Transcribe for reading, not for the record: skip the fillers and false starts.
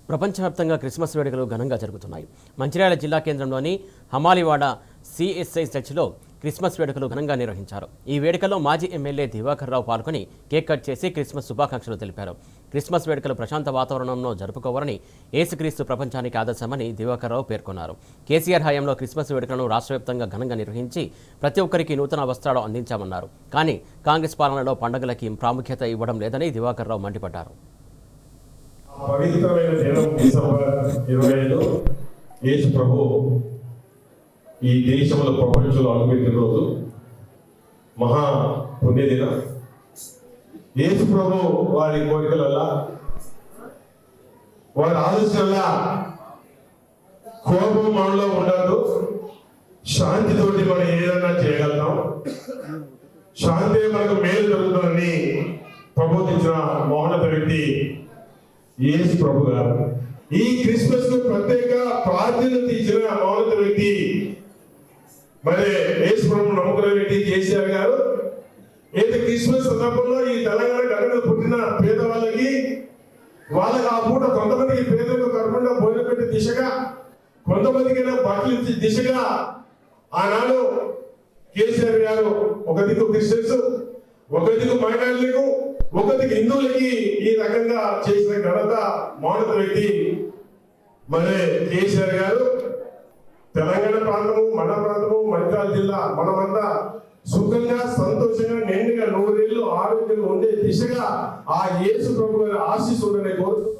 ప్రపంచవ్యాప్తంగా క్రిస్మస్ వేడుకలు ఘనంగా జరుగుతున్నాయి. మంచిర్యాల జిల్లా కేంద్రంలోని హమాలివాడ సిఎస్ఐ చర్చిలో క్రిస్మస్ వేడుకలు ఘనంగా నిర్వహించారు. ఈ వేడుకల్లో మాజీ ఎమ్మెల్యే దివాకర్ రావు పాల్గొని కేక్ కట్ చేసి క్రిస్మస్ శుభాకాంక్షలు తెలిపారు. క్రిస్మస్ వేడుకలు ప్రశాంత వాతావరణంలో జరుపుకోవాలని యేసుక్రీస్తు ప్రపంచానికి ఆదర్శమని దివాకర్ రావు పేర్కొన్నారు. కేసీఆర్ హయాంలో క్రిస్మస్ వేడుకలను రాష్ట్రవ్యాప్తంగా ఘనంగా నిర్వహించి ప్రతి ఒక్కరికి నూతన వస్త్రాలు అందించామన్నారు. కానీ కాంగ్రెస్ పాలనలో పండుగలకి ప్రాముఖ్యత ఇవ్వడం లేదని దివాకర్ రావు మండిపడ్డారు. పవిత్రమైన దినం డిసెంబర్ 25 యేసు ప్రభు ఈ దేశంలో ప్రపంచంలో అడుగుపెట్టిన రోజు మహా పుణ్యదినం. యేసు ప్రభు వారి కోరికలల్లా వారి ఆలోచనల్లా కోపం మనలో ఉండదు. శాంతితోటి మనం ఏదైనా చేయగలుగుతాం. శాంతి మనకు మేలు జరుగుతుందని ప్రబోధించిన మోహనత వ్యక్తి యేసు ప్రభు గారు. ఈ క్రిస్మస్ కు ప్రత్యేక ప్రార్థనలు తీర్చిన మౌనత వ్యక్తి మరి యేసు ప్రభు నమ్ముకున్న వ్యక్తి కేసీఆర్ గారు. అయితే క్రిస్మస్ సందర్భంలో ఈ తెలంగాణ గడ్డలో పుట్టిన పేదవాళ్ళకి వాళ్ళకి ఆ పూట కొంతమందికి పేదలకు కర్మకుండా భోజనం పెట్టే దిశగా, కొంతమందికైనా బట్టలు ఇచ్చే దిశగా ఆనాడు కేసీఆర్ గారు ఒక దిక్కు క్రిస్టియన్స్, ఒక దిక్కు మైనారిటీలకు, ఒకరికి హిందువులకి ఈ రకంగా చేసిన ఘనత మౌనత వ్యక్తి మరి కేసీఆర్ గారు. తెలంగాణ ప్రాంతము, మన ప్రాంతము, మంచిర్యాల జిల్లా మనమంతా సుఖంగా, సంతోషంగా, నిండుగా 100 ఏళ్ళు ఆరోగ్యంగా ఉండే దిశగా ఆ యేసు ప్రభు గారి ఆశీస్సులు కోరుతూ